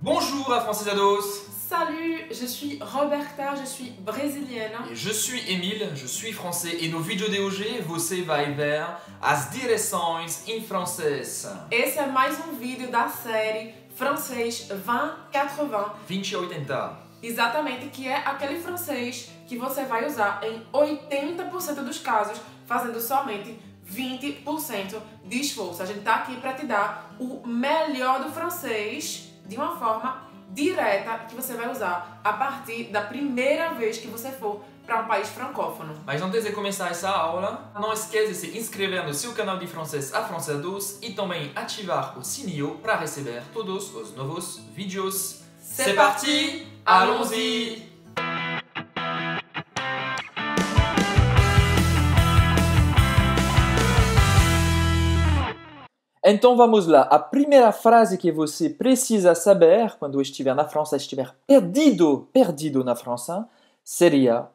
Bonjour à Francisados. Salut, je suis Roberta, je suis brésilienne. E je suis Emile, je suis français e no vídeo de hoje você vai ver as direções em francês. Esse é mais um vídeo da série Francês 2080. 2080. Exatamente, que é aquele francês que você vai usar em 80% dos casos, fazendo somente 20% de esforço. A gente tá aqui para te dar o melhor do francês de uma forma direta que você vai usar a partir da primeira vez que você for para um país francófono. Mas antes de começar essa aula, não esqueça de se inscrever no seu canal de francês a Francisados e também ativar o sininho para receber todos os novos vídeos. C'est parti, allons-y! Então vamos lá. A primeira frase que você precisa saber quando estiver na França, estiver perdido na França, seria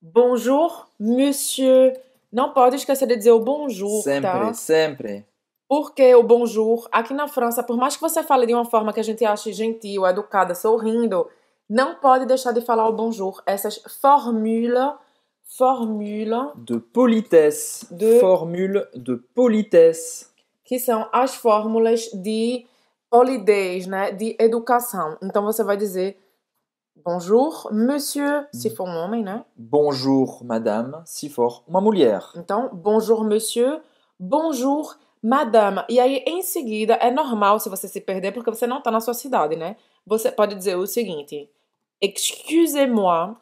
Bonjour, monsieur. Não pode esquecer de dizer o bonjour, tá? sempre. Porque o bonjour, aqui na França, por mais que você fale de uma forma que a gente ache gentil, educada, sorrindo, não pode deixar de falar o bonjour. Essas formulas De politesse. Formule de politesse. que são as fórmulas de polidez, né? De educação. Então você vai dizer bonjour, monsieur, se for um homem, né? Bonjour, madame, se for uma mulher. Então, bonjour, monsieur, bonjour, madame. E aí, em seguida, é normal se você se perder, porque você não tá na sua cidade, né? Você pode dizer o seguinte: excusez-moi.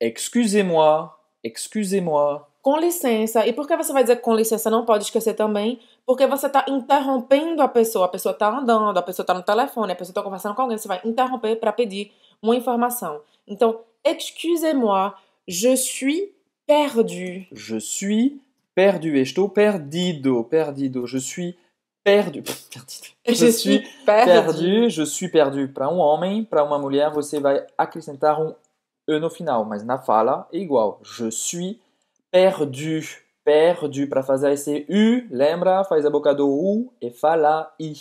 Excusez-moi, excusez-moi. Com licença. E por que você vai dizer com licença? Não pode esquecer também, porque você tá interrompendo a pessoa tá andando, a pessoa tá no telefone, a pessoa tá conversando com alguém, você vai interromper para pedir uma informação. Então, excusez-moi, je suis perdu. Je suis perdu. Estou perdido. Je suis perdu. Je suis perdu. Je suis perdu. Para um homem, para uma mulher, você vai acrescentar um E no final, mas na fala é igual. Je suis perdu. Perdu. Para fazer esse U, lembra? Faz a boca do U e fala I.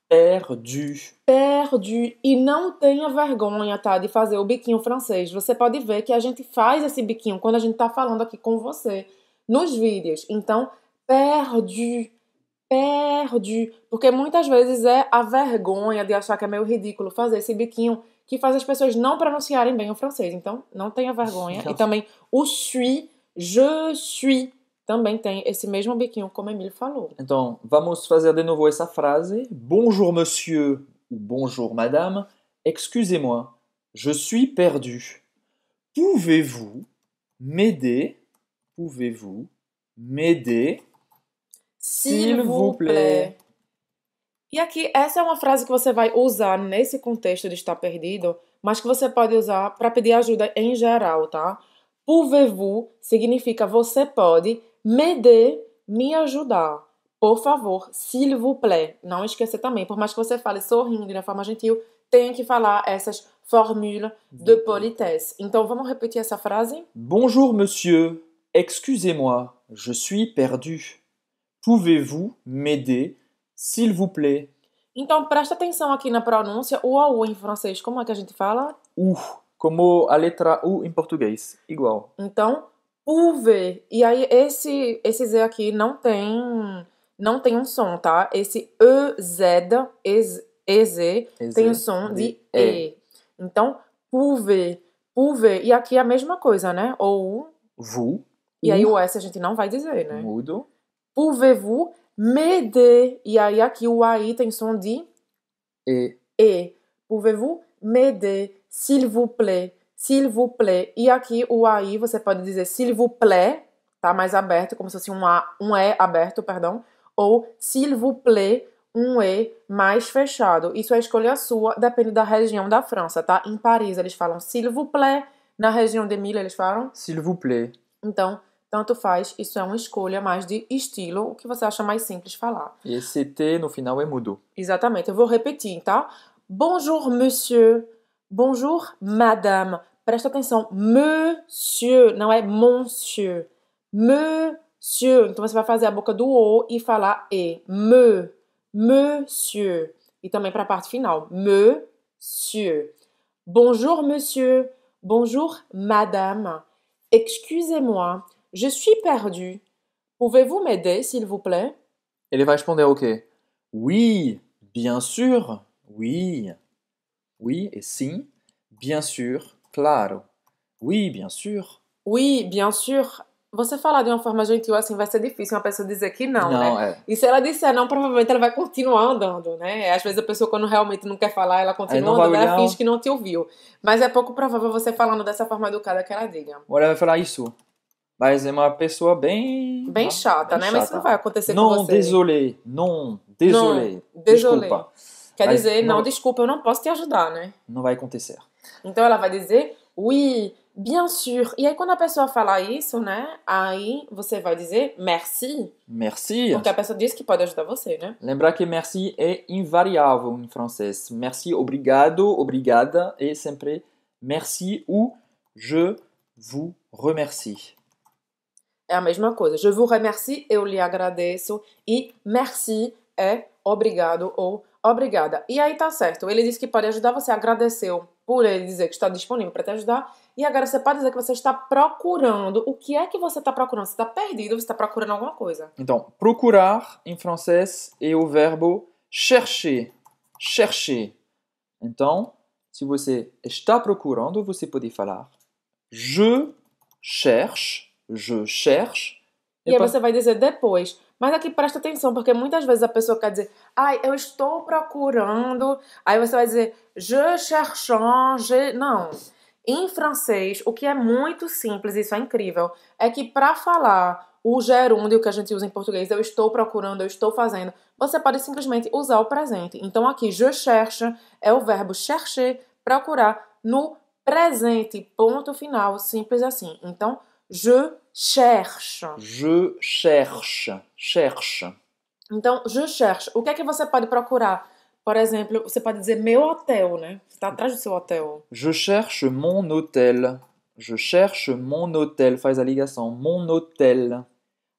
Perdu. Perdu. E não tenha vergonha, tá? De fazer o biquinho francês. Você pode ver que a gente faz esse biquinho quando a gente tá falando aqui com você nos vídeos. Então, perdu. Perdu. Porque muitas vezes é a vergonha de achar que é meio ridículo fazer esse biquinho que faz as pessoas não pronunciarem bem o francês. Então, não tenha vergonha. E também o suis, je suis, também tem esse mesmo biquinho, como Emile falou. Então, vamos fazer de novo essa frase. Bonjour monsieur ou bonjour madame. Excusez-moi, je suis perdu. Pouvez-vous m'aider? Pouvez-vous m'aider? S'il vous plaît. E aqui, essa é uma frase que você vai usar nesse contexto de estar perdido, mas que você pode usar para pedir ajuda em geral, tá? Pouvez-vous significa você pode, m'aider, me ajudar. Por favor, s'il vous plaît. Não esqueça também, por mais que você fale sorrindo de uma forma gentil, tem que falar essas formules de politesse. Então, vamos repetir essa frase? Bonjour monsieur, excusez-moi, je suis perdu. Pouvez-vous m'aider, s'il vous plaît? Então, presta atenção aqui na pronúncia. O AU em francês, como é que a gente fala? Como a letra U em português, igual. Então, pouvez. E aí, esse Z aqui não tem um som, tá? Esse EZ tem o som de E. Então, pouvez. E aqui é a mesma coisa, né? Ou Vous. E aí, o S a gente não vai dizer, né? Mudo. Pouvez-vous m'aider? E aí, aqui o AI tem som de E. Pouvez-vous m'aider? S'il vous plaît. S'il vous plaît. E aqui o AI você pode dizer s'il vous plaît, tá mais aberto, como se fosse um E aberto, perdão. Ou s'il vous plaît, um E mais fechado. Isso é a escolha sua, depende da região da França, tá? Em Paris eles falam s'il vous plaît. Na região de Emile eles falam s'il vous plaît. Então, tanto faz, isso é uma escolha mais de estilo, o que você acha mais simples falar. E esse T no final é mudo. Exatamente, eu vou repetir, tá? Bonjour, monsieur. Bonjour, madame. Presta atenção, monsieur, não é monsieur. Monsieur. Então você vai fazer a boca do O e falar E. Monsieur. E também para a parte final. monsieur. Bonjour, monsieur. Bonjour, madame. Excusez-moi, je suis perdu. Pouvez-vous m'aider, s'il vous plaît? Ele vai responder o quê? Oui, bien sûr. Oui. Oui et sim. Bien sûr, claro. Oui, bien sûr. Oui, bien sûr. Você falar de uma forma gentil assim vai ser difícil uma pessoa dizer que não, Não, né? é. E se ela disser não, provavelmente ela vai continuar andando, né? Às vezes a pessoa, quando realmente não quer falar, ela Aí continua não vai andando, ela olhar. finge que não te ouviu. Mas é pouco provável você falando dessa forma educada que ela diga. Ou ela vai falar isso. Mas é uma pessoa bem. Bem chata, Bem né? Mas isso não vai chata. acontecer com Non, você. désolé. Non, Não, désolé. désolé. Desculpa. Quer Mas dizer, não, não, desculpa, eu não posso te ajudar, né? não vai acontecer. Então ela vai dizer, oui, bien sûr. E aí quando a pessoa fala isso, né? Aí você vai dizer merci. Merci. Porque a pessoa disse que pode ajudar você, né? Lembrar que merci é invariável em francês. Merci, obrigado, obrigada é sempre merci ou je vous remercie. É a mesma coisa. Je vous remercie, eu lhe agradeço. E merci é obrigado ou obrigada. E aí tá certo. Ele disse que pode ajudar, você agradeceu por ele dizer que está disponível para te ajudar. E agora você pode dizer que você está procurando. O que é que você está procurando? Você está perdido, você está procurando alguma coisa. Então, procurar em francês é o verbo chercher. Chercher. Então, se você está procurando, você pode falar je cherche, je cherche. E aí você vai dizer depois. Mas aqui presta atenção, porque muitas vezes a pessoa quer dizer, ai, eu estou procurando. Aí você vai dizer, je cherchant, je... Não. Em francês, o que é muito simples, isso é incrível, é que para falar o gerúndio que a gente usa em português, eu estou procurando, eu estou fazendo, você pode simplesmente usar o presente. Então aqui, je cherche é o verbo chercher, procurar, no presente, ponto final, simples assim. Então, je cherche. Je cherche. Cherche. Então, je cherche. O que é que você pode procurar? Por exemplo, você pode dizer meu hotel, né? Você está atrás do seu hotel. Je cherche mon hôtel. Je cherche mon hôtel. Faz a ligação. Mon hôtel.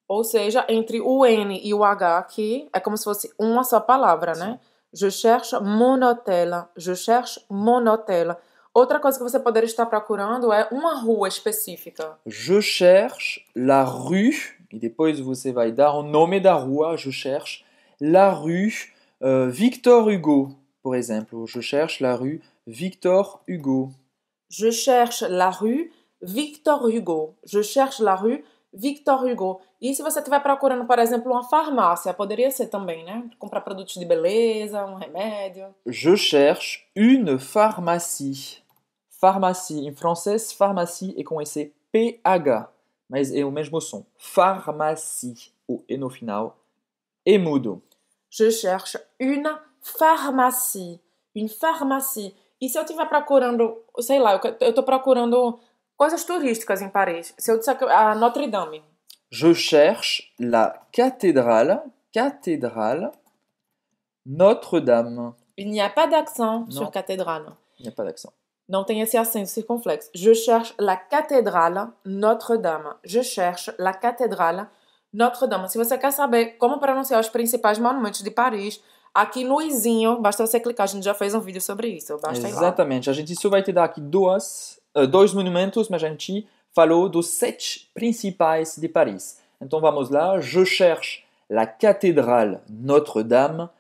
Ou seja, entre o N e o H aqui, é como se fosse uma só palavra, né? Je cherche mon hôtel. Je cherche mon hôtel. Outra coisa que você poderia estar procurando é uma rua específica. Je cherche la rue. E depois você vai dar o nome da rua. Je cherche la rue Victor Hugo, por exemplo. Je cherche la rue Victor Hugo. Je cherche la rue Victor Hugo. Je cherche la rue Victor Hugo. E se você estiver procurando, por exemplo, uma farmácia, poderia ser também, né? Comprar produtos de beleza, um remédio. Je cherche une pharmacie. Pharmacie. Em francês, pharmacie é com esse PH, mas é o mesmo som. Pharmacie. O E no final é mudo. Je cherche une pharmacie. Une pharmacie. E se eu estiver procurando, sei lá, eu estou procurando coisas turísticas em Paris. Se eu disser que a Notre Dame. Je cherche la cathédrale. Cathédrale Notre-Dame. Il n'y a pas d'accent sur cathédrale. Il n'y a pas d'accent. Não tem esse acento circunflexo. Je cherche la cathédrale Notre-Dame. Je cherche la cathédrale Notre-Dame. Se você quer saber como pronunciar os principais monumentos de Paris, aqui no izinho, basta você clicar. A gente já fez um vídeo sobre isso. Basta ir lá. Exatamente. A gente só vai te dar aqui dois monumentos, mas a gente falou dos 7 principais de Paris. Então vamos lá. Je cherche la cathédrale Notre-Dame.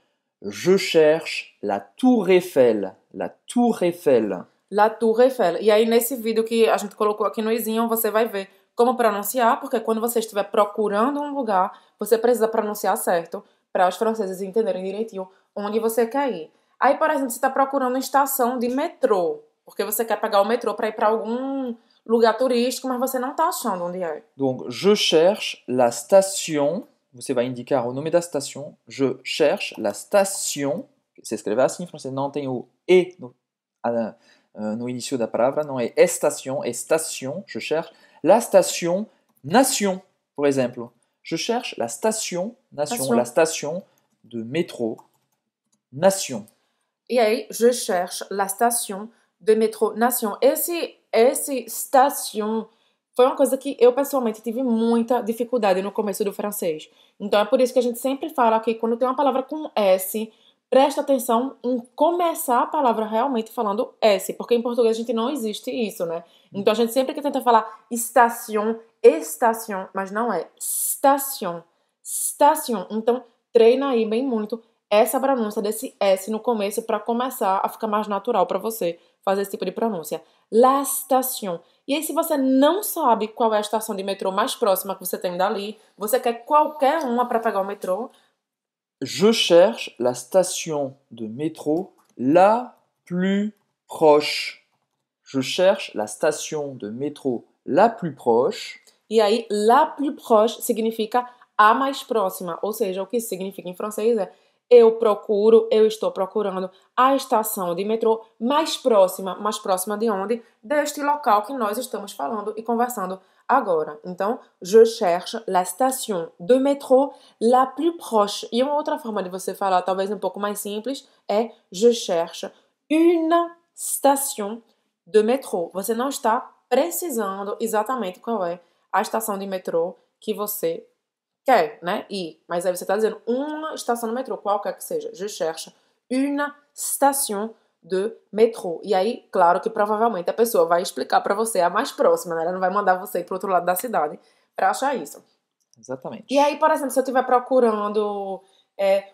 Je cherche la Tour Eiffel. La Tour Eiffel. La Tour Eiffel. E aí, nesse vídeo que a gente colocou aqui no izinho, você vai ver como pronunciar, porque quando você estiver procurando um lugar, você precisa pronunciar certo para os franceses entenderem direitinho onde você quer ir. Aí, por exemplo, você está procurando uma estação de metrô, porque você quer pegar o metrô para ir para algum lugar turístico, mas você não está achando onde é. Donc, je cherche la station. Você vai indicar o nome da estação. Je cherche la station. Se escreve assim em francês, não tem o E no início da palavra, não é estação, é station. Je cherche la station nation, por exemplo. Je cherche la station nation, la station de métro nation. E aí, je cherche la station de métro nation. Esse station foi uma coisa que eu, pessoalmente, tive muita dificuldade no começo do francês. Então, é por isso que a gente sempre fala que quando tem uma palavra com S, presta atenção em começar a palavra realmente falando S, porque em português a gente não existe isso, né? Então a gente sempre que tenta falar estação, mas não é station, station. Então treina aí bem muito essa pronúncia desse S no começo para começar a ficar mais natural para você fazer esse tipo de pronúncia. La station. E aí, se você não sabe qual é a estação de metrô mais próxima que você tem dali, você quer qualquer uma para pegar o metrô. Je cherche la station de métro la plus proche. Je cherche la station de métro la plus proche. E aí, la plus proche significa a mais próxima. Ou seja, o que isso significa em francês é eu estou procurando a estação de metrô mais próxima de onde? Deste local que nós estamos falando e conversando agora. Então, je cherche la station de métro la plus proche. E uma outra forma de você falar, talvez um pouco mais simples, é je cherche une station de métro. Você não está precisando exatamente qual é a estação de metrô que você quer, né? Mas aí você está dizendo uma estação de metrô, qualquer que seja. Je cherche une station de metrô. E aí, claro que provavelmente a pessoa vai explicar para você a mais próxima, né? Ela não vai mandar você para o outro lado da cidade para achar isso. Exatamente. E aí, por exemplo, se eu estiver procurando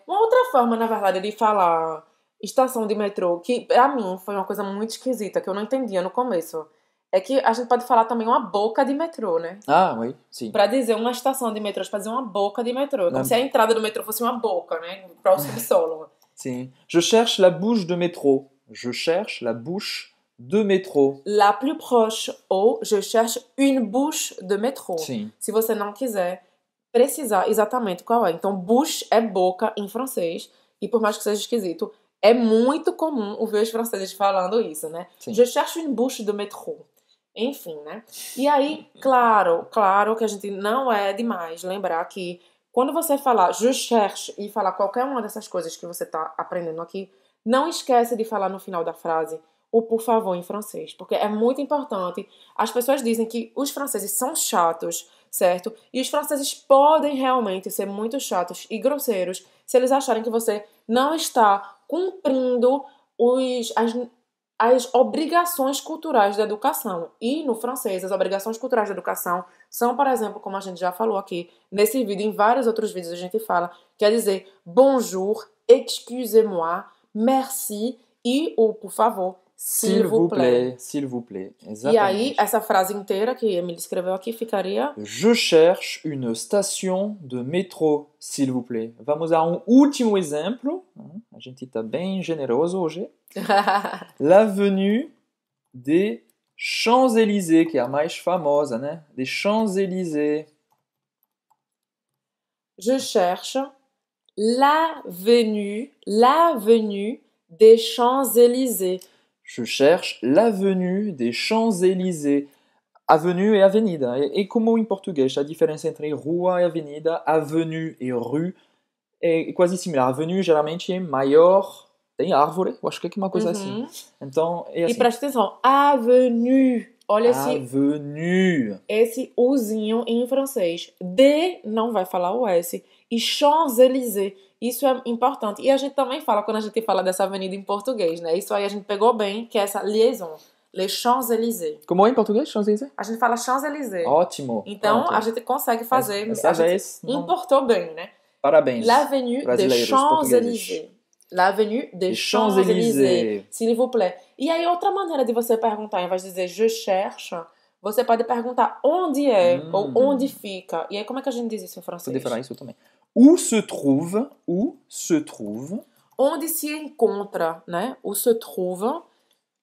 uma outra forma, na verdade, de falar estação de metrô, que pra mim foi uma coisa muito esquisita, que eu não entendia no começo. É que a gente pode falar também uma boca de metrô, né? Ah, oui, sim. Pra dizer uma estação de metrô, pra dizer uma boca de metrô. Como se a entrada do metrô fosse uma boca, né? Para o subsolo. Sim. Je cherche la bouche de métro. Je cherche la bouche de métro. La plus proche ou je cherche une bouche de métro. Sim. Se você não quiser precisar exatamente qual é. Então, bouche é boca em francês. E por mais que seja esquisito, é muito comum ouvir os franceses falando isso, né? Sim. Je cherche une bouche de métro. Enfim, né? E aí, claro que a gente não é demais lembrar que quando você falar je cherche e falar qualquer uma dessas coisas que você tá aprendendo aqui, não esquece de falar no final da frase o por favor em francês, porque é muito importante. As pessoas dizem que os franceses são chatos, certo? E os franceses podem realmente ser muito chatos e grosseiros se eles acharem que você não está cumprindo as obrigações culturais da educação. E no francês, as obrigações culturais da educação são, por exemplo, como a gente já falou aqui nesse vídeo, em vários outros vídeos a gente fala, quer dizer bonjour, excusez-moi, merci e o por favor, s'il vous plaît. S'il vous plaît. Exatamente. E aí, essa frase inteira que Emily escreveu aqui ficaria: Je cherche une station de métro, s'il vous plaît. Vamos a último exemplo. A gente está bem generoso hoje. L'avenue des Champs-Élysées, que é a mais famosa, né? Des Champs-Élysées. Je cherche l'avenue des Champs-Élysées. Je cherche l'avenue des Champs-Élysées. Avenue e avenida. E como em português, a diferença entre rua e avenida, avenue e rue é quase similar. Avenue geralmente é maior, tem árvore, eu acho que é uma coisa assim. Então, é assim. E presta atenção, avenue. Olha esse Uzinho em francês. De não vai falar o S. E Champs-Élysées. Isso é importante. E a gente também fala, quando a gente fala dessa avenida em português, né? Isso aí a gente pegou bem, que é essa liaison. Les Champs-Élysées. Como é em português, Champs-Élysées? A gente fala Champs-Élysées. Ótimo. Então, pronto. A gente consegue fazer. Essa vez importou bem, né? Parabéns. L'avenue des Champs-Élysées. L'avenue des Champs-Élysées. S'il vous plaît. E aí, outra maneira de você perguntar, ao invés de dizer je cherche, você pode perguntar onde é ou onde fica. E aí, como é que a gente diz isso em francês? Pode falar isso também. Où se trouve. Onde se encontra, né? Où se trouve.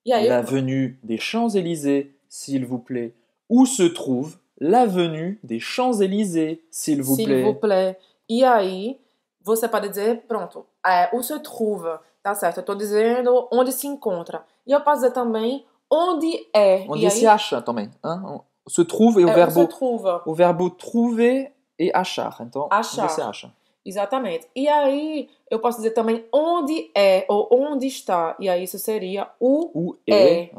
E aí, l'avenue des Champs-Élysées, s'il vous plaît. Où se trouve l'avenue des Champs-Élysées, s'il vous plaît. S'il vous plaît. E aí, você pode dizer, pronto, où se trouve, tá certo? Eu tô dizendo onde se encontra. E eu posso dizer também onde é. Onde se acha também. Hein? Se trouve é o verbo trouver e achar. Então, achar. Onde se acha. Exatamente. E aí, eu posso dizer também onde é ou onde está. E aí, isso seria où é.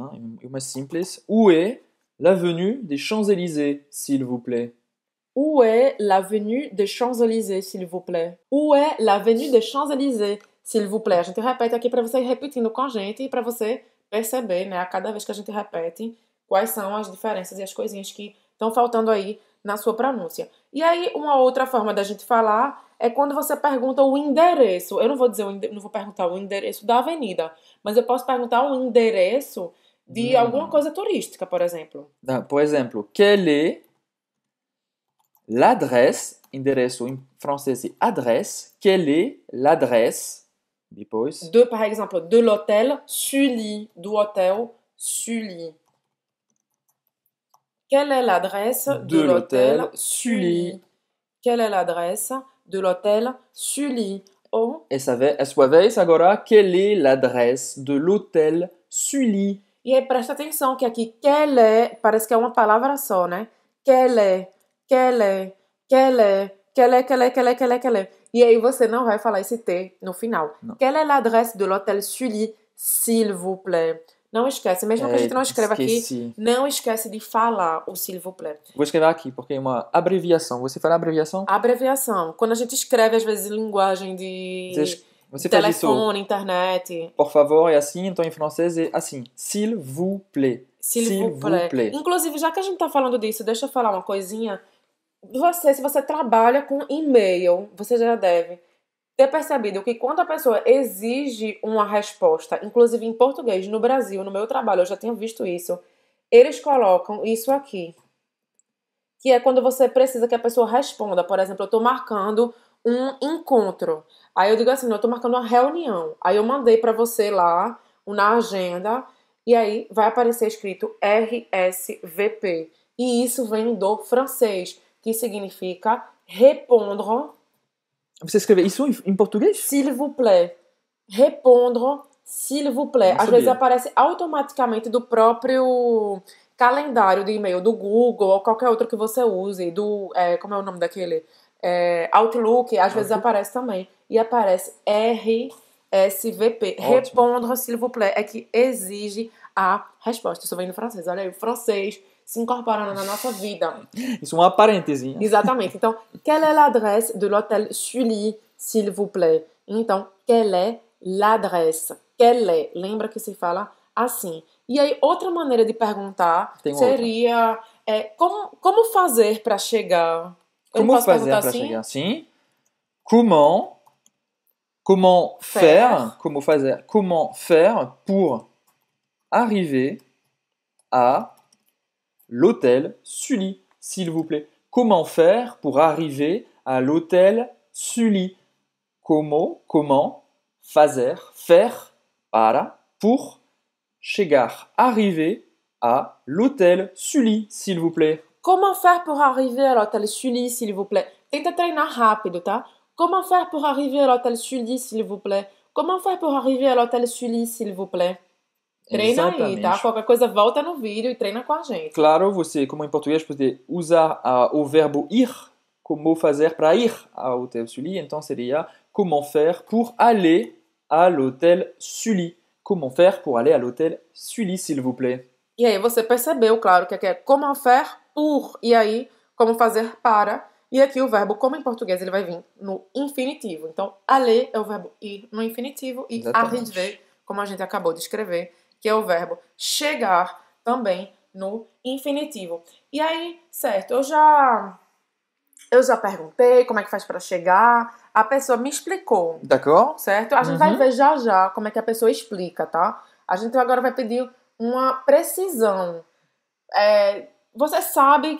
É mais simples. Où est l'avenue des Champs-Élysées, s'il vous plaît. Où est l'avenue des Champs-Élysées, s'il vous plaît? Où est l'avenue des Champs-Élysées, s'il vous plaît. A gente repete aqui para você ir repetindo com a gente e para você perceber, né, a cada vez que a gente repete, quais são as diferenças e as coisinhas que estão faltando aí na sua pronúncia. E aí, uma outra forma da gente falar é quando você pergunta o endereço. Eu não vou dizer, não vou perguntar o endereço da avenida, mas eu posso perguntar o endereço de alguma coisa turística, por exemplo. Por exemplo, quelle est l'adresse, endereço em francês é adresse, quelle est l'adresse, depois. Par exemple, de l'hôtel Sully, do hotel Sully. Quelle est l'adresse de l'hôtel Sully? Quelle est l'adresse de l'hôtel Sully? Ou... E sua vez agora, quelle est l'adresse de l'hôtel Sully? E aí presta atenção que aqui quelle é, parece que é uma palavra só, né? Quelle é, quelle é, quelle é, quelle é, quelle é, quelle é, quelle é, quelle é. E aí você não vai falar esse T no final. Não. Quelle est l'adresse de l'hôtel Sully, s'il vous plaît? Não esquece, mesmo que a gente não escreva aqui, não esquece de falar o s'il vous plaît. Vou escrever aqui, porque é uma abreviação. Você fala abreviação? Abreviação. Quando a gente escreve, às vezes, linguagem de telefone, internet. Por favor, é assim. Então, em francês, é assim. S'il vous plaît. S'il vous plaît. Inclusive, já que a gente tá falando disso, deixa eu falar uma coisinha. Se você trabalha com e-mail, você já deve ter percebido que quando a pessoa exige uma resposta, inclusive em português, no Brasil, no meu trabalho, eu já tinha visto isso, eles colocam isso aqui. Que é quando você precisa que a pessoa responda. Por exemplo, eu tô marcando um encontro. Aí eu digo assim, não, eu tô marcando uma reunião. Aí eu mandei pra você lá, na agenda, e aí vai aparecer escrito RSVP. E isso vem do francês, que significa répondre. Você escreve isso em português? S'il vous plaît. Répondre, s'il vous plaît. Às vezes aparece automaticamente do próprio calendário de e-mail do Google ou qualquer outro que você use. Como é o nome daquele? Outlook. Às vezes aparece também. E aparece RSVP. Ótimo. Répondre, s'il vous plaît. É que exige a resposta. Isso vem no francês. Olha aí, o francês se incorporando na nossa vida. Isso é uma parêntese. Exatamente. Então, quelle est l'adresse de l'hôtel Sully, s'il vous plaît? Então, quelle est l'adresse? Quelle est? Lembra que se fala assim. E aí, outra maneira de perguntar seria como fazer para chegar? Como fazer para chegar? Sim. Comment faire? Como fazer? Comment faire pour arriver à l'hôtel Sully, s'il vous plaît. Comment faire pour arriver à l'hôtel Sully? Comment fazer, faire, para, pour, chegar, arriver à l'hôtel Sully, s'il vous plaît. Comment faire pour arriver à l'hôtel Sully, s'il vous plaît? Tenta treinar rápido, tá? Comment faire pour arriver à l'hôtel Sully, s'il vous plaît? Comment faire pour arriver à l'hôtel Sully, s'il vous plaît? Treina aí, tá? Qualquer coisa, volta no vídeo e treina com a gente. Claro, você, como em português, pode usar o verbo ir, como fazer para ir ao Hotel Sully. Então, seria comment faire pour aller à l'Hôtel Sully. Comment faire pour aller à l'Hôtel Sully, s'il vous plaît. E aí você percebeu, claro, que aqui é comment faire pour. E aí, como fazer para. E aqui o verbo, como em português, ele vai vir no infinitivo. Então, aller é o verbo ir no infinitivo e arriver, como a gente acabou de escrever, que é o verbo chegar também no infinitivo. E aí, certo, eu já perguntei como é que faz para chegar, a pessoa me explicou. D'accord. Certo? A gente vai ver já como é que a pessoa explica, tá? A gente agora vai pedir uma precisão. Você sabe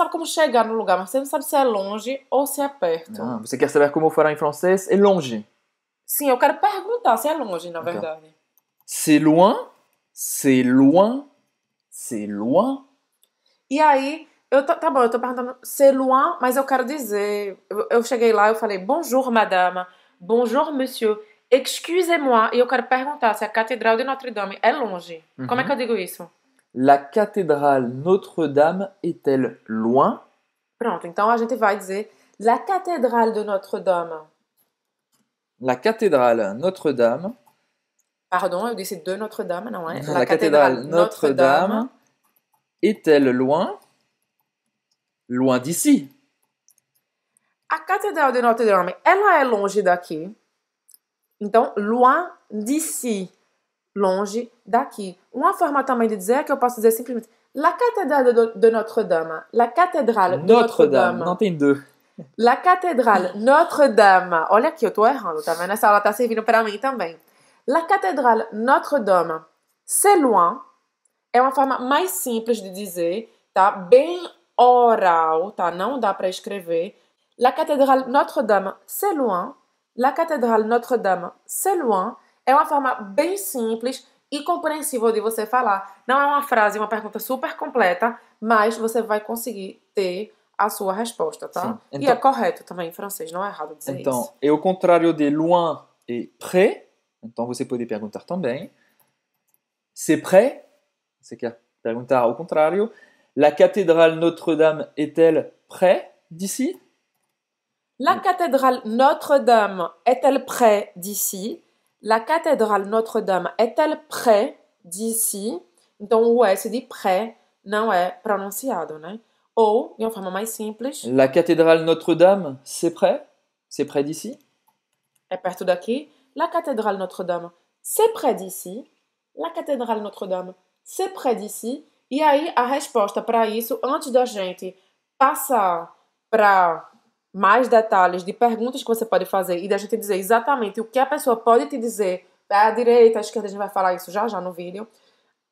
como chegar no lugar, mas você não sabe se é longe ou se é perto. Ah, você quer saber como falar em francês? É longe. Sim, eu quero perguntar se é longe, na verdade. C'est loin, c'est loin, c'est loin. E aí, tá bom, eu tô perguntando c'est loin, mas eu quero dizer, eu cheguei lá, eu falei bonjour madame, bonjour monsieur, excusez-moi, e eu quero perguntar se a Catedral de Notre-Dame é longe. Como é que eu digo isso? La cathédrale Notre-Dame est-elle loin? Pronto, então a gente vai dizer la cathédrale de Notre-Dame. La cathédrale Notre-Dame. Pardon, eu disse de Notre-Dame, não é? La cathédrale Notre-Dame est-elle loin? Loin d'ici. A Catedral de Notre-Dame, ela é longe daqui? Então, loin d'ici. Longe daqui. Uma forma também de dizer que eu posso dizer simplesmente La cathédrale de Notre-Dame. La cathédrale de Notre-Dame. Notre-Dame. Não tem deux. La cathédrale Notre-Dame. Olha aqui, eu tô errando, tá vendo? Essa aula tá servindo para mim também. La cathédrale Notre-Dame. C'est loin. É uma forma mais simples de dizer, tá? Bem oral, tá? Não dá para escrever. La cathédrale Notre-Dame, c'est loin. La cathédrale Notre-Dame, c'est loin. É uma forma bem simples e compreensível de você falar. Não é uma frase, uma pergunta super completa, mas você vai conseguir ter a sua resposta, tá? Sim. E é correto também em francês, não é errado dizer Então, isso. e ao contrário de loin et près, então você pode perguntar também. C'est près? Você quer perguntar ao contrário. La cathédrale Notre-Dame est-elle près d'ici? La cathédrale Notre-Dame est-elle près d'ici? La cathédrale Notre-Dame est-elle près d'ici? Então, o S de près não é pronunciado, né? Ou, de uma forma mais simples, La cathédrale Notre-Dame, c'est près? C'est près d'ici? é perto daqui. La cathédrale Notre-Dame, c'est près d'ici. La cathédrale Notre-Dame, c'est près d'ici. E aí, a resposta para isso, antes da gente passar para mais detalhes de perguntas que você pode fazer e da gente dizer exatamente o que a pessoa pode te dizer à direita, à esquerda, a gente vai falar isso já já no vídeo.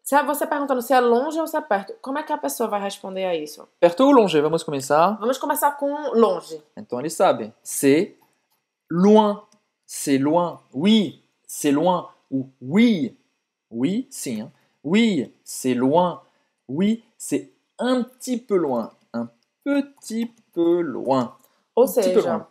Se você perguntando se é longe ou se é perto, como é que a pessoa vai responder a isso? Perto ou longe? Vamos começar. Vamos começar com longe. Então eles sabem. C'est loin. C'est loin. Oui, c'est loin. Ou oui. Oui, sim. Hein? Oui, c'est loin. Oui, c'est un petit peu loin. Un petit peu loin. Ou seja,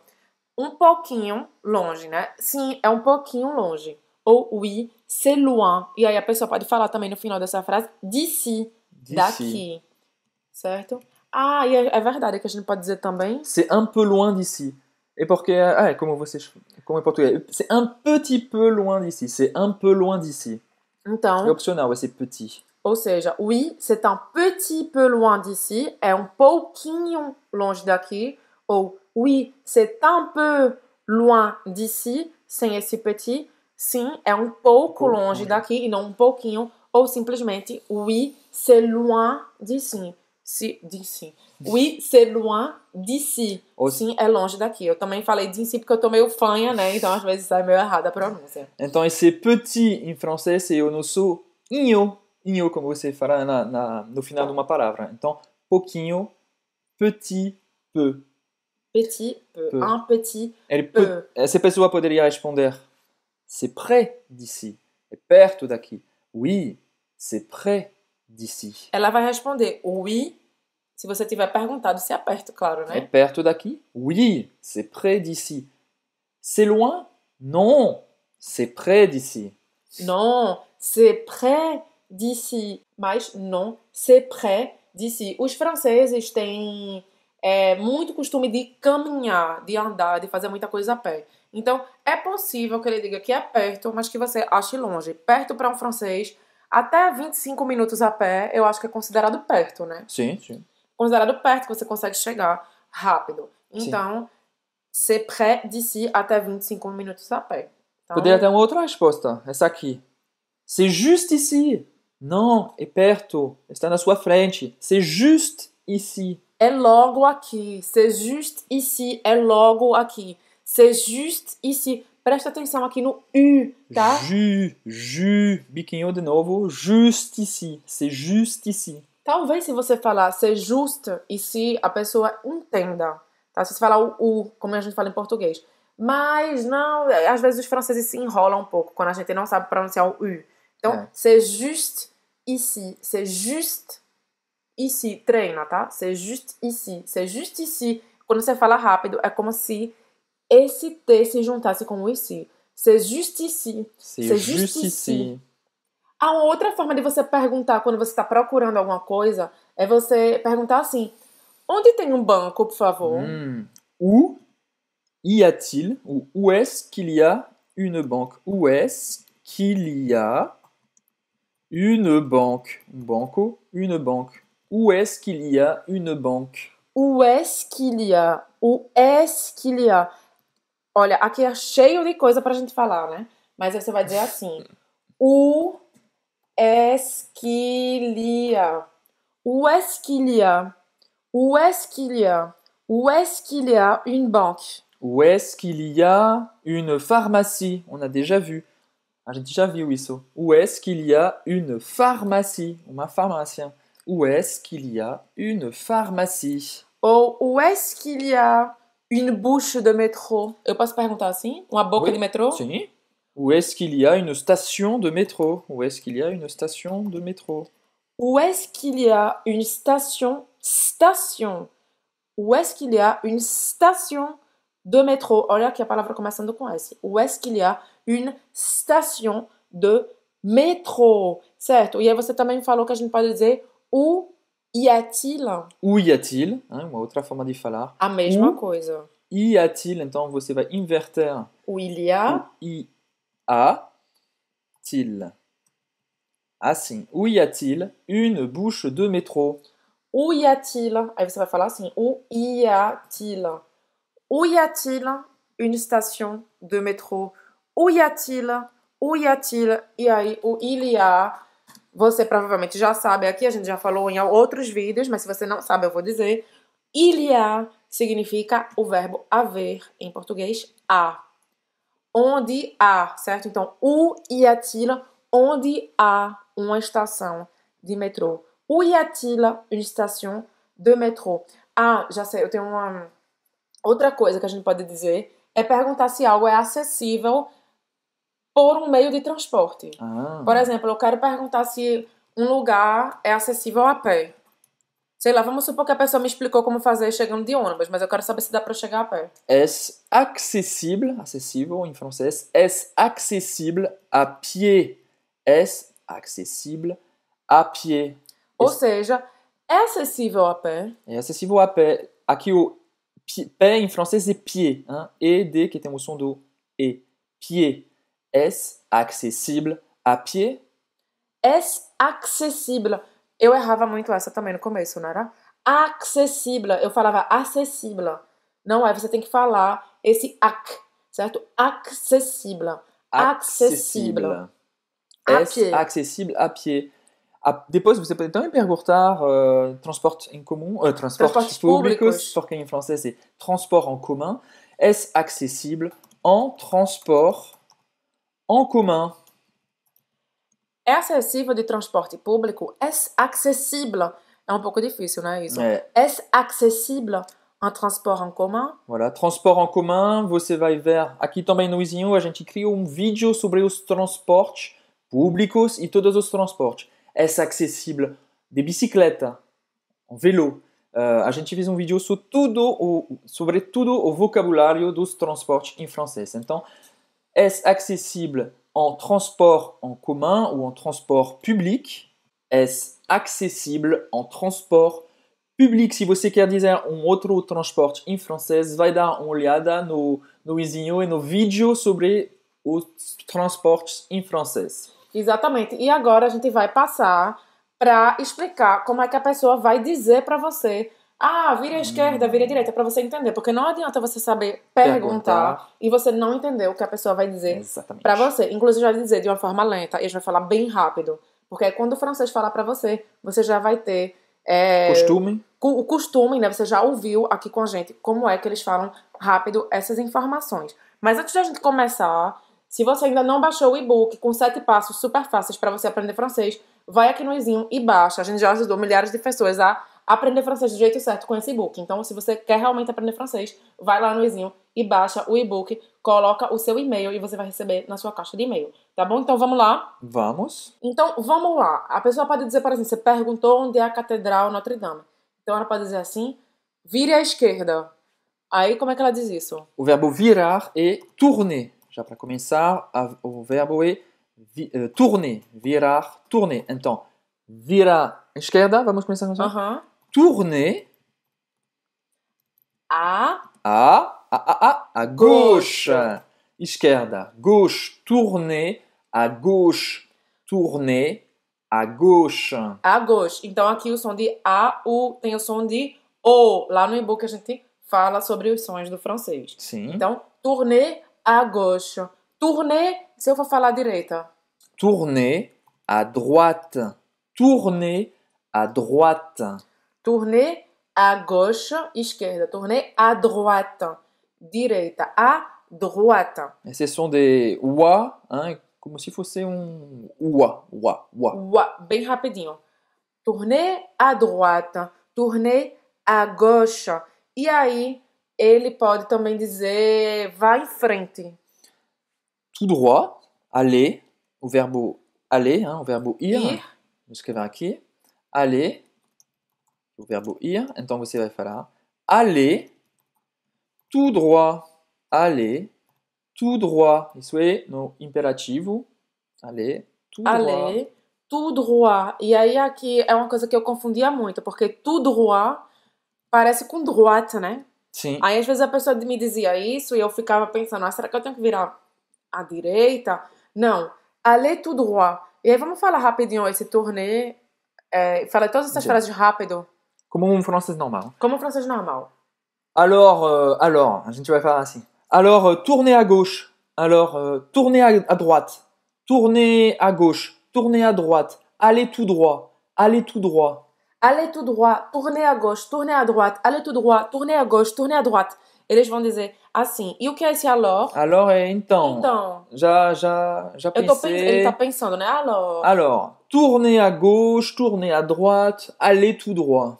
um pouquinho longe, né? Sim, é um pouquinho longe. Ou oui, c'est loin. E aí a pessoa pode falar também no final dessa frase d'ici, daqui. Certo? Ah, e é verdade que a gente pode dizer também. C'est un peu loin d'ici. Et porque, como em português, c'est un petit peu loin d'ici. C'est un peu loin d'ici. Então, é opcional, vai ser petit. Ou seja, oui, c'est un petit peu loin d'ici. É um pouquinho longe daqui. Ou oui, c'est un peu loin d'ici. Sem esse petit. Sim, é um pouco longe daqui e não um pouquinho. Ou simplesmente, oui, c'est loin d'ici. D'ici. Oui, c'est loin d'ici. Sim, é longe daqui. Eu também falei d'ici porque eu tô meio fanha, né? Então às vezes sai meio errada a pronúncia. Então esse petit em francês é o nosso inho. Inho, como você fará no final de uma palavra. Então, pouquinho, petit peu. Petit peu. Un petit peu. Essa pessoa poderia responder, c'est près d'ici. É perto daqui. Oui, c'est près d'ici. Ela vai responder oui, se você tiver perguntado se é perto, claro, né? É perto daqui? Oui, c'est près d'ici. C'est loin? Non, c'est près d'ici. Non, c'est près d'ici. Mas non, c'est près d'ici. Os franceses têm muito costume de caminhar, de andar, de fazer muita coisa a pé. Então, é possível que ele diga que é perto, mas que você ache longe. Perto para um francês, até 25 minutos a pé, eu acho que é considerado perto, né? Sim, sim. Considerado perto, que você consegue chegar rápido. Então, c'est près d'ici até 25 minutos a pé. Então, poderia ter uma outra resposta, essa aqui. C'est juste ici. Não, é perto. Está na sua frente. C'est juste ici. É logo aqui. C'est juste ici. É logo aqui. C'est juste ici. Presta atenção aqui no U, tá? Biquinho de novo. Juste ici. C'est juste ici. Talvez se você falar c'est juste ici, a pessoa entenda. Tá? Se você falar o U, como a gente fala em português. Mas não, às vezes os franceses se enrolam um pouco quando a gente não sabe pronunciar o U. Então, c'est juste ici. C'est juste ici. Treina, tá? C'est juste ici. C'est juste ici. Quando você fala rápido, é como se esse T se juntasse com o ici. C'est juste ici. C'est juste ici. A outra forma de você perguntar quando você está procurando alguma coisa é você perguntar assim: onde tem um banco, por favor? Où y a-t-il, ou où est-ce qu'il y a une banque? Où est-ce qu'il y a une banque? Un banco, une banque. Où est-ce qu'il y a une banque? Où est-ce qu'il y a? Où est-ce qu'il y a? Olha, aqui é cheio de coisa pra gente falar, né? Mas aí você vai dizer assim. Où est-ce qu'il y a? Où est-ce qu'il y a? Où est-ce qu'il y a? Où est-ce qu'il y a une banque? Où est-ce qu'il y a une pharmacie? On a déjà vu. A gente já viu isso. Où est-ce qu'il y a une pharmacie? Uma farmácia. Où est-ce qu'il y a une pharmacie? Ou où est-ce qu'il y a une bouche de métro? Eu posso perguntar assim? Uma boca de metrô? Sim. Où est-ce qu'il y a une station de métro? Où est-ce qu'il y a une station de métro? Où est-ce qu'il y a une station? Où est-ce qu'il y a une station de métro? Olha aqui a palavra começando com S. Où est-ce qu'il y a une station de métro? Certo? E aí você também falou que a gente pode dizer où y a-t-il? Où y a-t-il? Hein, uma outra forma de falar. A mesma Où coisa. y a-t-il? Então você vai inverter. Où il y a. Où y a-t-il? Assim. Où y a-t-il une bouche de métro? Où y a-t-il? Aí você vai falar assim. Où y a-t-il? Où y a-t-il une station de métro? Où y a-t-il? Où y a-t-il? E aí, o il y a, você provavelmente já sabe aqui, a gente já falou em outros vídeos, mas se você não sabe, eu vou dizer. Il y a significa o verbo haver, em português, há. Onde há, certo? Então, où y a-t-il? Onde há uma estação de metrô? Où y a-t-il une station de métro? Ah, já sei, eu tenho uma... Outra coisa que a gente pode dizer é perguntar se algo é acessível por um meio de transporte. Por exemplo, eu quero perguntar se um lugar é acessível a pé. Sei lá, vamos supor que a pessoa me explicou como fazer chegando de ônibus, mas eu quero saber se dá para chegar a pé. Est-ce accessible, acessível em francês, est-ce accessible à pied? Est-ce accessible à pied? Ou seja, é acessível a pé. É acessível a pé. Aqui o pé em francês é pied, hein? ED que tem o som do E. Pied. Est-ce accessible à pied? Est-ce accessible? Eu errava muito essa também no começo, não era? Acessível. Eu falava acessível. Não é, você tem que falar esse ac, certo? Acessível. Acessível. Est-ce accessible à pied? Depois você pode também perguntar transporte em comum, transportes públicos, porque em francês é transport en commun. Est-ce accessible en transport en commun? É acessível de transporte público? Est-ce accessible? É um pouco difícil, né, isso? É. Est-ce accessible en transport en commun? Voilà, transport en commun, você vai ver aqui também no Izinho, a gente criou um vídeo sobre os transportes públicos e todos os transportes. Est-ce accessible de bicicleta, en vélo? A gente fez um vídeo sobre tudo o vocabulário dos transportes em francês. Então, est-ce accessible en transport en commun ou en transport public? Est-ce accessible en transport public? Se você quer dizer um outro transporte em francês, vai dar uma olhada no Izinho e no vídeo sobre os transportes em francês. Exatamente. E agora a gente vai passar para explicar como é que a pessoa vai dizer para você: ah, vire à esquerda, vire à direita, para você entender. Porque não adianta você saber perguntar e você não entender o que a pessoa vai dizer para você. Inclusive, vai dizer de uma forma lenta e a gente vai falar bem rápido. Porque quando o francês falar para você, você já vai ter... o costume, né? Você já ouviu aqui com a gente como é que eles falam rápido essas informações. Mas antes da gente começar... Se você ainda não baixou o e-book com 7 passos super fáceis para você aprender francês, vai aqui no Izinho e baixa. A gente já ajudou milhares de pessoas a aprender francês do jeito certo com esse e-book. Então, se você quer realmente aprender francês, vai lá no Izinho e baixa o e-book, coloca o seu e-mail e você vai receber na sua caixa de e-mail. Tá bom? Então, vamos lá? Vamos. Então, vamos lá. A pessoa pode dizer, por exemplo, você perguntou onde é a Catedral Notre Dame. Então, ela pode dizer assim, vire à esquerda. Aí, como é que ela diz isso? O verbo virar é tourner. Já para começar, o verbo é tourner, virar, tourner. Então, virar à esquerda, vamos começar com isso? Tourner à gauche. Esquerda, gauche, tourner à gauche. Tourner à gauche. À gauche. Então, aqui o som de A, U, tem o som de O. Lá no e-book a gente fala sobre os sons do francês. Sim. Então, tournez à gauche. Tournez, se eu for falar à direita. Tournez à droite. Tournez à droite. Tournez à gauche, esquerda. Tournez à droite, direita. À droite. Et ce sont des wa, hein, como se fosse wa. Bem rapidinho. Tournez à droite. Tournez à gauche. E aí, ele pode também dizer vá em frente. Tout droit, aller, o verbo aller, hein, o verbo ir. Vou escrever aqui. Aller, o verbo ir. Então você vai falar aller, tout droit. Aller, tout droit. Isso é no imperativo. Aller, tout droit. Aller, tout droit. E aí aqui é uma coisa que eu confundia muito, porque tout droit parece com droite, né? Sim. Aí às vezes a pessoa me dizia isso e eu ficava pensando, será que eu tenho que virar à direita? Não. Aller tout droit. E aí vamos falar rapidinho esse tournée. Fala todas essas frases rápido. Como um francês normal. Como um francês normal. Alors, a gente vai falar assim. Alors, tournez à gauche. Alors, tournez à droite. Tournez à gauche. Tournez à droite. Allez tout droit. Allez tout droit. Allez tout droit. Tournez à gauche. Tournez à droite. Allez tout droit. Tournez à gauche. Tournez à droite. Eles vão dizer assim. E o que é esse alors? Alors é então. Então. Já pensei. Ele tá pensando, né? Alors, tournez à gauche, tournez à droite, allez tout droit.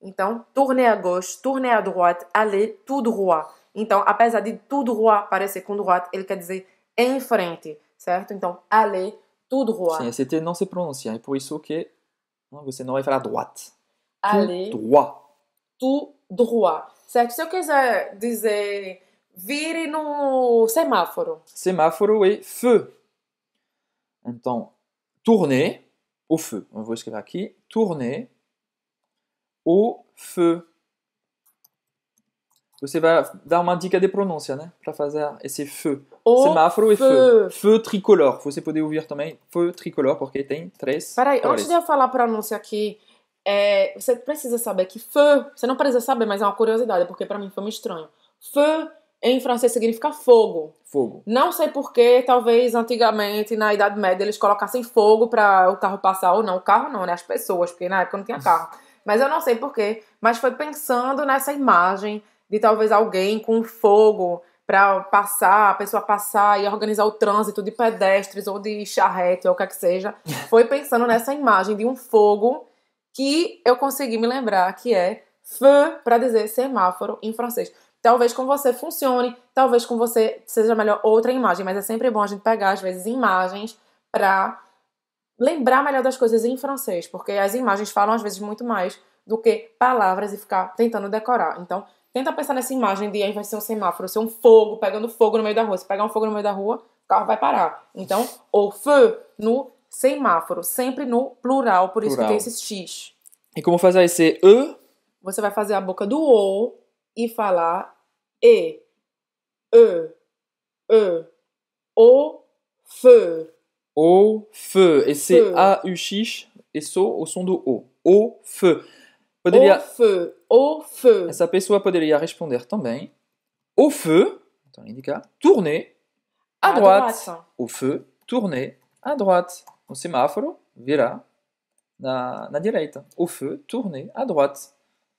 Então, tournez à gauche, tournez à droite, allez tout droit. Então, apesar de tout droit parecer com droite, ele quer dizer em frente, certo? Então, allez tout droit. Sim, esse T não se pronuncia, é por isso que você não vai falar droite. Allez tout droit. Tout droit. Certo? Se eu quiser dizer vire no semáforo. Semáforo é feu. Então, tournez au feu. Eu vou escrever aqui. Tournez au feu. Você vai dar uma dica de pronúncia, né? Para fazer esse feu. Semáforo e feu. Feu tricolor. Você pode ouvir também feu tricolor, porque tem 3 Peraí, cores. antes de eu falar a pronúncia aqui, você precisa saber que feu, você não precisa saber, mas é uma curiosidade, porque pra mim foi muito estranho. Feu em francês significa fogo. Fogo. Não sei porquê, talvez antigamente, na Idade Média, eles colocassem fogo para o carro passar, ou não. O carro não, né? As pessoas, porque na época não tinha carro. Mas eu não sei porquê, mas foi pensando nessa imagem de talvez alguém com fogo para passar, a pessoa passar e organizar o trânsito de pedestres ou de charrete ou o que é que seja. Foi pensando nessa imagem de um fogo que eu consegui me lembrar que é feu para dizer semáforo em francês. Talvez com você funcione, talvez com você seja melhor outra imagem, mas é sempre bom a gente pegar, às vezes, imagens para lembrar melhor das coisas em francês, porque as imagens falam, às vezes, muito mais do que palavras e ficar tentando decorar. Então, tenta pensar nessa imagem de, ao invés de ser um semáforo, ser um fogo, pegando fogo no meio da rua. Se pegar um fogo no meio da rua, o carro vai parar. Então, o feu no semáforo, sempre no plural, por isso que tem esse X. E como fazer esse E? Você vai fazer a boca do O e falar o feu. O feu. Esse A-U-X é só o som do O. O feu. Poderia... O feu. Essa pessoa poderia responder também. Au feu, então indica, tournez à droite. Au feu, tournez à droite. O semáforo virá na direita. Au feu, tournez à droite.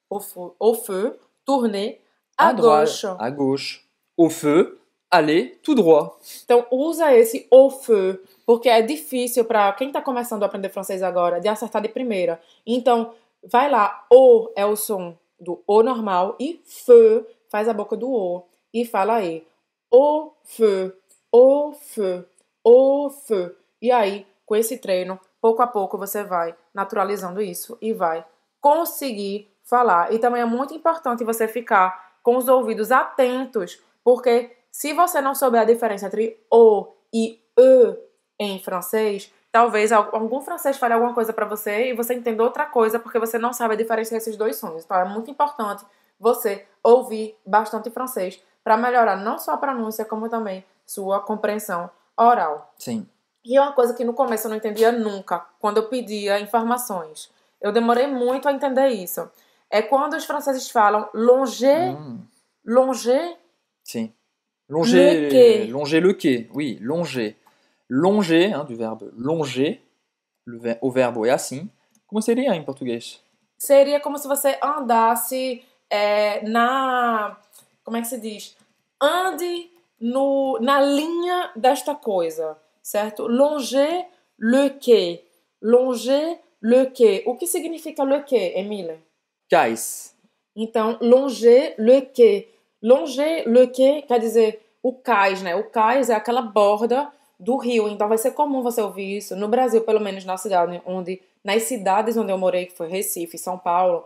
Au feu, tournez à gauche. À gauche. Au feu, allez tout droit. Então usa esse au feu, porque é difícil para quem está começando a aprender francês agora de acertar de primeira. Então, vai lá, O é o som do O normal e feu faz a boca do O e fala aí. Au feu, au feu, au feu. E aí, com esse treino, pouco a pouco você vai naturalizando isso e vai conseguir falar. E também é muito importante você ficar com os ouvidos atentos, porque se você não souber a diferença entre O e E em francês, talvez algum francês fale alguma coisa para você e você entenda outra coisa porque você não sabe a diferença desses dois sons. Então é muito importante você ouvir bastante francês para melhorar não só a pronúncia, como também sua compreensão oral. Sim. E é uma coisa que no começo eu não entendia nunca, quando eu pedia informações. Eu demorei muito a entender isso. É quando os franceses falam longer, longer. Sim. Longer, longer le quai, oui, longer. Longer, du verbe longer, o verbo é assim. Como seria em português? Seria como se você andasse como é que se diz? Ande na linha desta coisa, certo? Longer le quai. Longer le quai. O que significa le quai, Emile? Cais. Então, longer le quai. Longer le quai quer dizer o cais, né? O cais é aquela borda do rio. Então, vai ser comum você ouvir isso. No Brasil, pelo menos nas cidades onde eu morei, que foi Recife e São Paulo,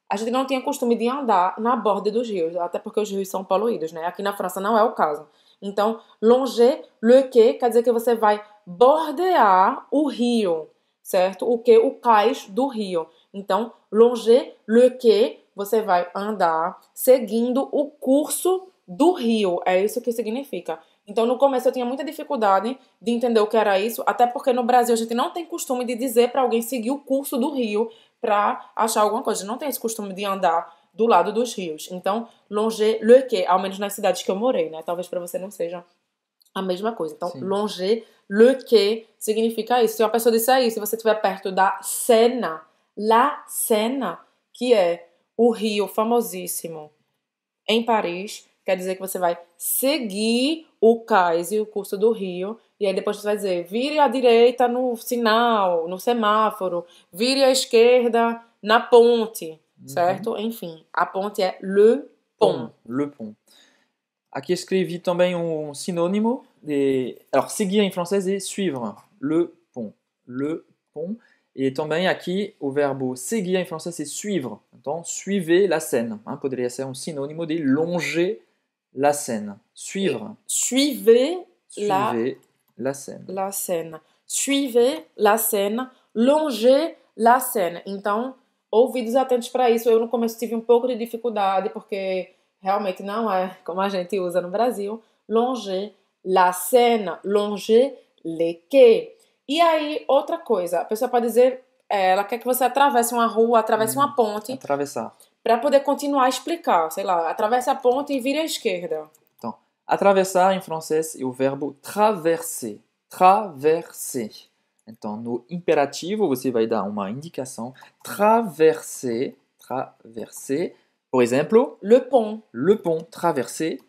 a gente não tinha costume de andar na borda dos rios, até porque os rios são poluídos, né? Aqui na França não é o caso. Então, longer le quai quer dizer que você vai bordear o rio, certo? O quê? O cais do rio. Então, longer le quai, você vai andar seguindo o curso do rio. É isso que significa. Então, no começo eu tinha muita dificuldade de entender o que era isso, até porque no Brasil a gente não tem costume de dizer para alguém seguir o curso do rio para achar alguma coisa. A gente não tem esse costume de andar do lado dos rios. Então, longer le quai, ao menos nas cidades que eu morei, né? Talvez para você não seja a mesma coisa. Então, sim. Longer le quai significa isso. Se uma pessoa disser isso, se você estiver perto da Seine, La Seine, que é o rio famosíssimo em Paris, quer dizer que você vai seguir o cais e o curso do rio, e aí depois você vai dizer, vire à direita no sinal, no semáforo, vire à esquerda na ponte, certo? Enfim, a ponte é le pont. Le pont. Aqui escrevi também sinônimo de... Alors, seguir em francês é suivre. Le pont. Le pont. E também aqui o verbo seguir em francês é suivre. Então, suivez la Seine. Poderia ser sinônimo de longer la Seine. Suivre. Suivez la Seine. La Seine. Suivez la Seine. Longer la Seine. Então, ouvidos atentos para isso. Eu no começo tive um pouco de dificuldade, porque realmente não é como a gente usa no Brasil. Longer la Seine. Longer le quai. E aí, outra coisa, a pessoa pode dizer, ela quer que você atravesse uma rua, atravesse uma ponte. Atravessar. Para poder continuar a explicar, sei lá, atravesse a ponte e vire à esquerda. Então, atravessar em francês é o verbo traverser. Traverser. Então, no imperativo, você vai dar uma indicação. Traverser. Traverser. Por exemplo, le pont. Le pont. Traverser.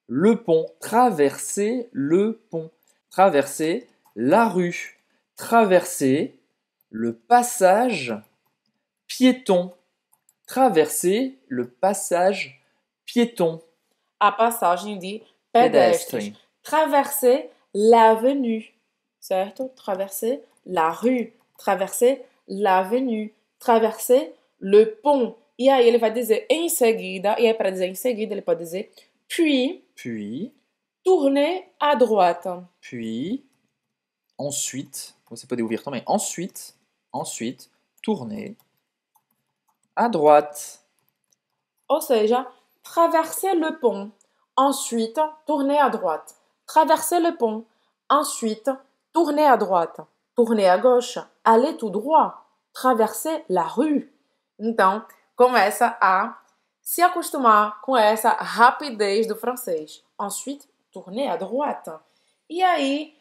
Le pont. Traverser le pont. Traverser la rue, traverser le passage piéton, traverser le passage piéton. A passagem de pedestres. Traverser l'avenue, certo? Traverser la rue, traverser l'avenue, traverser le pont. E aí ele vai dizer em seguida, e aí para dizer em seguida ele pode dizer puis, tourner à droite. Puis, ensuite, você pode ouvir também. Ensuite, tourner à droite. Ou seja, traverser le pont. Ensuite, tourner à droite. Traverser le pont. Ensuite, tourner à droite. Tourner à gauche. Aller tout droit. Traverser la rue. Então, começa a se acostumar com essa rapidez do francês. Ensuite, tourner à droite. E aí,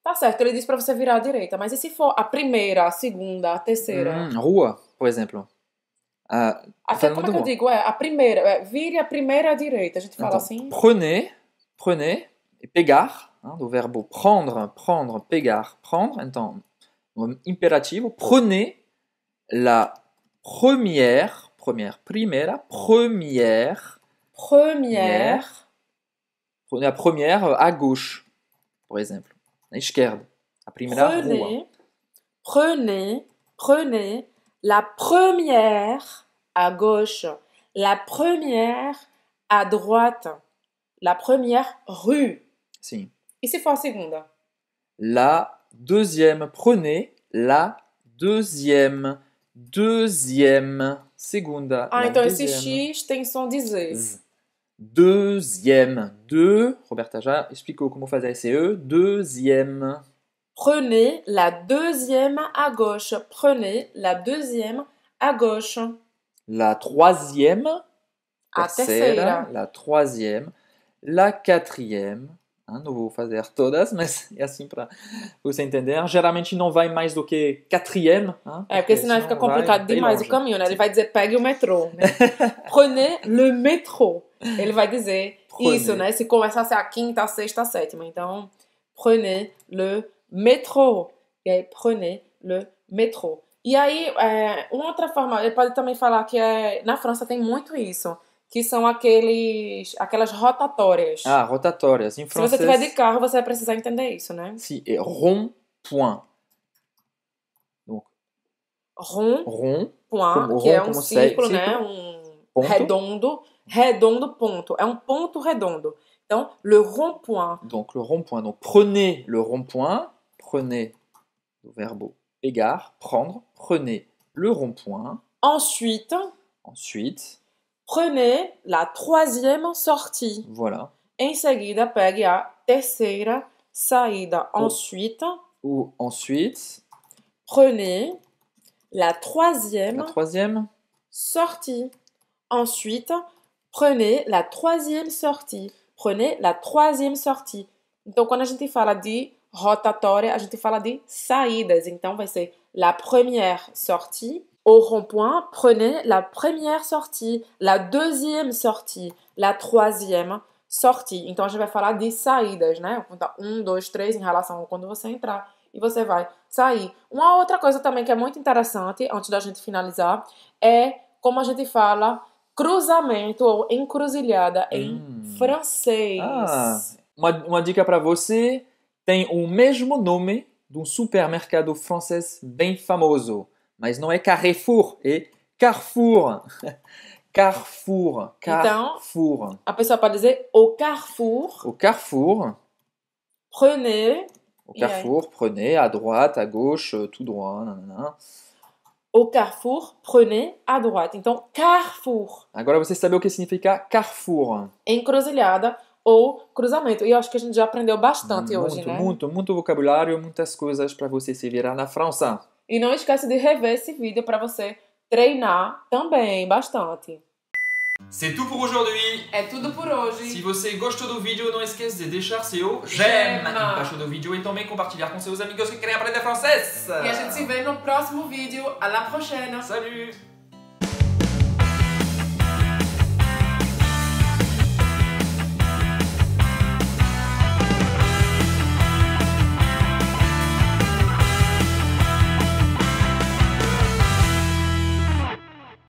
tá certo, ele disse pra você virar à direita, mas e se for a primeira, a segunda, a terceira? Rua, por exemplo. Até como é que eu digo? A primeira, vire a primeira à direita, a gente fala assim. Prenez, e pegar, do verbo prendre, pegar, prendre. Então, no imperativo, prenez la première Prenez a première à gauche, por exemplo. À esquerda. A primeira rua. Prenez la première à gauche, la première à droite, la première rue. Sim. E se for a segunda? La deuxième. Prenez la deuxième. Segunda. Então esse X tem som de Z. Deuxième. Roberta já explicou como fazer esse E. Deuxième. Prenez la deuxième à gauche. Prenez la deuxième à gauche. La troisième. A terceira. La troisième. la quatrième. Não vou fazer todas, mas é assim para você entender. Geralmente não vai mais do que quatrième. Porque senão fica complicado demais o caminho, né? Ele vai dizer pegue o metrô, né? Prenez le métro. Ele vai dizer isso, né? Se começar a ser a quinta, a sexta, a sétima. Então, prenez le métro. E aí, prenez le métro. E aí, uma outra forma, ele pode também falar que na França tem muito isso. Que são aquelas rotatórias. Rotatórias. Em francês, se você tiver de carro, você vai precisar entender isso, né? Sim, é rond-point. Rond-point, que é um círculo, né? Ponto. Redondo, ponto. É um ponto redondo. Então, le rond-point. Donc, le rond-point. Donc, prenez le rond-point. Prenez le verbe pegar, prendre. Prenez le rond-point. Ensuite, prenez la troisième sortie. Voilà. Em seguida, pegue a terceira saída. Ensuite, prenez la troisième sortie. Ensuite, prenez la troisième sortie. Prenez la troisième sortie. Então, quando a gente fala de rotatória, a gente fala de saídas. Então, vai ser la première sortie. Au rond-point, prenez la première sortie, la deuxième sortie, la troisième sortie. Então, a gente vai falar de saídas, né? Vou contar 1, 2, 3 em relação a quando você entrar e você vai sair. Uma outra coisa também que é muito interessante, antes da gente finalizar, é como a gente fala cruzamento ou encruzilhada em francês. Uma dica para você, tem o mesmo nome de um supermercado francês bem famoso. Mas não é Carrefour, é Carrefour. Carrefour. Então, a pessoa pode dizer au Carrefour. Au Carrefour. Prenez. Au Carrefour, prenez à droite, à gauche, tout droit. Nanana. Au Carrefour, prenez à droite. Então, Carrefour. Agora você sabe o que significa Carrefour. Encruzilhada ou cruzamento. E eu acho que a gente já aprendeu bastante hoje, né? Muito vocabulário, muitas coisas para você se virar na França. E não esquece de rever esse vídeo para você treinar também bastante. C'est tout pour aujourd'hui. É tudo por hoje. Se você gostou do vídeo, não esqueça de deixar seu j'aime embaixo do vídeo e também compartilhar com seus amigos que querem aprender francês. E a gente se vê no próximo vídeo. À la prochaine. Salut.